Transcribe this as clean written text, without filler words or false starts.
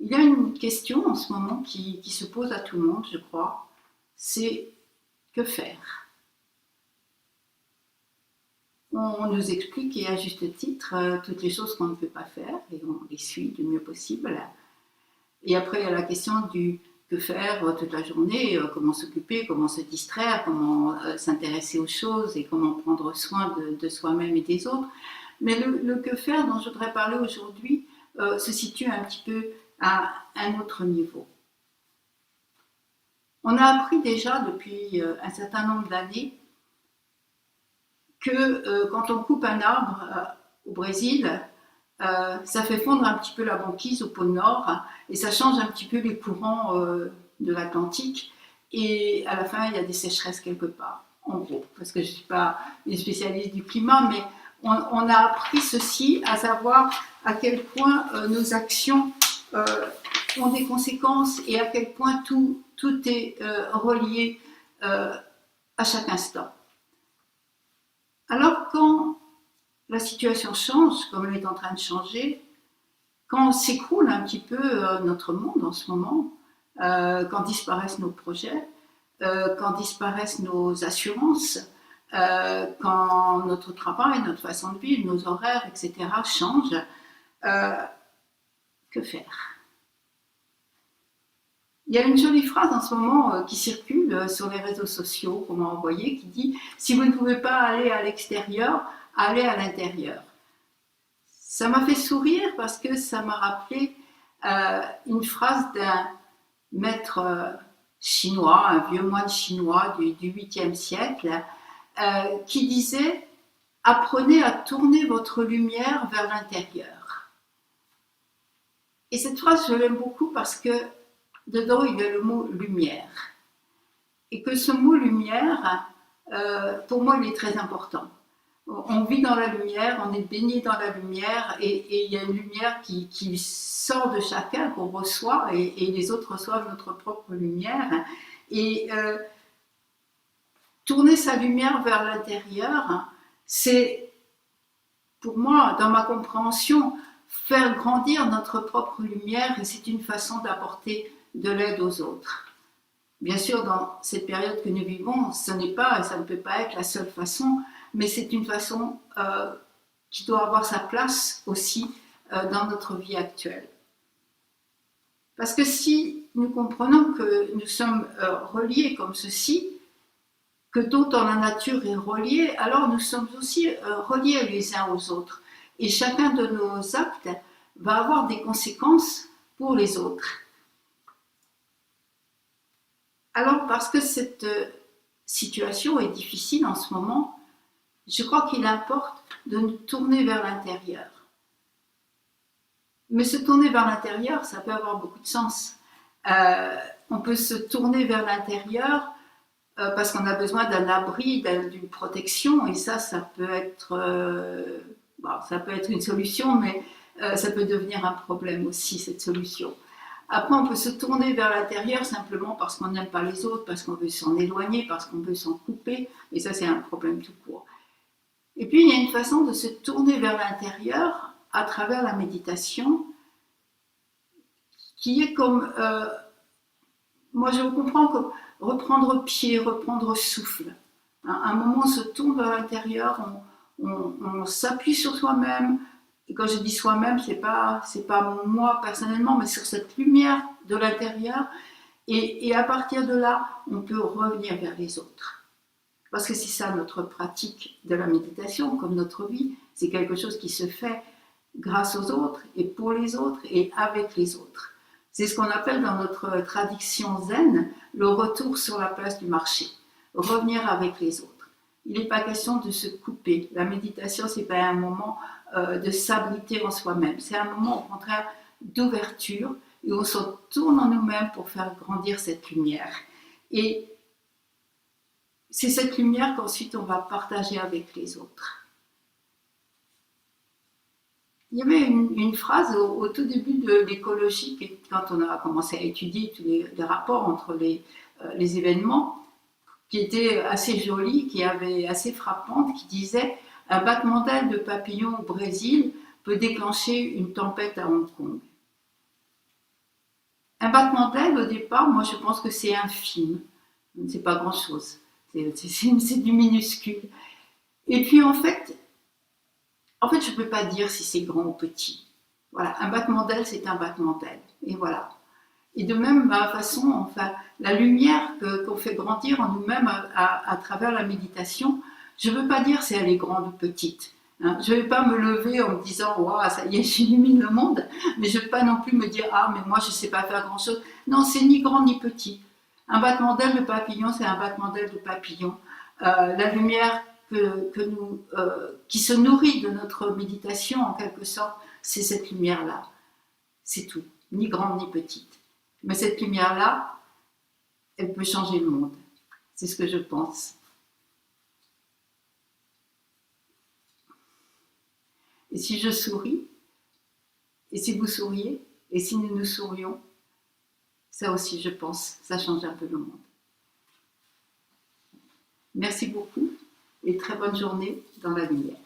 Il y a une question en ce moment qui se pose à tout le monde, je crois, c'est que faire? On nous explique, et à juste titre, toutes les choses qu'on ne peut pas faire, et on les suit du mieux possible. Et après, il y a la question du que faire toute la journée, comment s'occuper, comment se distraire, comment s'intéresser aux choses et comment prendre soin de soi-même et des autres. Mais le que faire dont je voudrais parler aujourd'hui se situe un petit peu à un autre niveau. On a appris déjà depuis un certain nombre d'années que quand on coupe un arbre au Brésil, ça fait fondre un petit peu la banquise au pôle Nord et ça change un petit peu les courants de l'Atlantique. Et à la fin, il y a des sécheresses quelque part, en gros, parce que je ne suis pas une spécialiste du climat, mais on a appris ceci, à savoir à quel point nos actions ont des conséquences et à quel point tout est relié à chaque instant. Alors quand la situation change, comme elle est en train de changer, quand s'écroule un petit peu notre monde en ce moment, quand disparaissent nos projets, quand disparaissent nos assurances, quand notre travail, notre façon de vivre, nos horaires, etc. changent, que faire? Il y a une jolie phrase en ce moment qui circule sur les réseaux sociaux qu'on m'a envoyée qui dit « Si vous ne pouvez pas aller à l'extérieur, allez à l'intérieur ». Ça m'a fait sourire parce que ça m'a rappelé une phrase d'un maître chinois, un vieux moine chinois du 8e siècle, qui disait « Apprenez à tourner votre lumière vers l'intérieur ». Et cette phrase, je l'aime beaucoup parce que dedans, il y a le mot « lumière ». Et que ce mot « lumière », pour moi, il est très important. On vit dans la lumière, on est baigné dans la lumière, et il y a une lumière qui sort de chacun, qu'on reçoit, et les autres reçoivent notre propre lumière. Et tourner sa lumière vers l'intérieur, c'est, pour moi, dans ma compréhension, faire grandir notre propre lumière, et c'est une façon d'apporter de l'aide aux autres. Bien sûr, dans cette période que nous vivons, ce n'est pas, ça ne peut pas être la seule façon, mais c'est une façon qui doit avoir sa place aussi dans notre vie actuelle. Parce que si nous comprenons que nous sommes reliés comme ceci, que tout dans la nature est relié, alors nous sommes aussi reliés les uns aux autres. Et chacun de nos actes va avoir des conséquences pour les autres. Alors, parce que cette situation est difficile en ce moment, je crois qu'il importe de nous tourner vers l'intérieur. Mais se tourner vers l'intérieur, ça peut avoir beaucoup de sens. On peut se tourner vers l'intérieur parce qu'on a besoin d'un abri, d'une protection, et ça peut être une solution, mais ça peut devenir un problème aussi, cette solution. Après, on peut se tourner vers l'intérieur simplement parce qu'on n'aime pas les autres, parce qu'on veut s'en éloigner, parce qu'on veut s'en couper, et ça, c'est un problème tout court. Et puis, il y a une façon de se tourner vers l'intérieur à travers la méditation, qui est comme, moi je comprends comme reprendre pied, reprendre souffle. À un moment, on se tourne vers l'intérieur, on s'appuie sur soi-même. Et quand je dis soi-même, c'est pas moi personnellement, mais sur cette lumière de l'intérieur. Et à partir de là, on peut revenir vers les autres. Parce que c'est ça notre pratique de la méditation, comme notre vie. C'est quelque chose qui se fait grâce aux autres et pour les autres et avec les autres. C'est ce qu'on appelle dans notre tradition zen le retour sur la place du marché. Revenir avec les autres. Il n'est pas question de se couper. La méditation, ce n'est pas un moment de s'abriter en soi-même. C'est un moment, au contraire, d'ouverture et on se tourne en nous-mêmes pour faire grandir cette lumière. Et c'est cette lumière qu'ensuite on va partager avec les autres. Il y avait une phrase au tout début de l'écologie, quand on a commencé à étudier tous les rapports entre les événements, qui était assez jolie, qui avait assez frappante, qui disait « Un battement d'ailes de papillon au Brésil peut déclencher une tempête à Hong Kong ». Un battement d'aile, au départ, moi je pense que c'est infime. C'est pas grand-chose. C'est du minuscule. Et puis je ne peux pas dire si c'est grand ou petit. Voilà, un battement d'aile, c'est un battement d'aile. Et voilà. Et de même façon, enfin, la lumière qu'on fait grandir en nous-mêmes à travers la méditation, je ne veux pas dire si elle est grande ou petite. Hein. Je ne vais pas me lever en me disant waouh, ça y est, j'illumine le monde, mais je ne vais pas non plus me dire ah, mais moi je ne sais pas faire grand-chose. Non, c'est ni grand ni petit. Un battement d'aile de papillon, c'est un battement d'aile de papillon. La lumière qui se nourrit de notre méditation, en quelque sorte, c'est cette lumière-là. C'est tout, ni grande ni petite. Mais cette lumière-là, elle peut changer le monde. C'est ce que je pense. Et si je souris, et si vous souriez, et si nous nous sourions, ça aussi, je pense, ça change un peu le monde. Merci beaucoup et très bonne journée dans la lumière.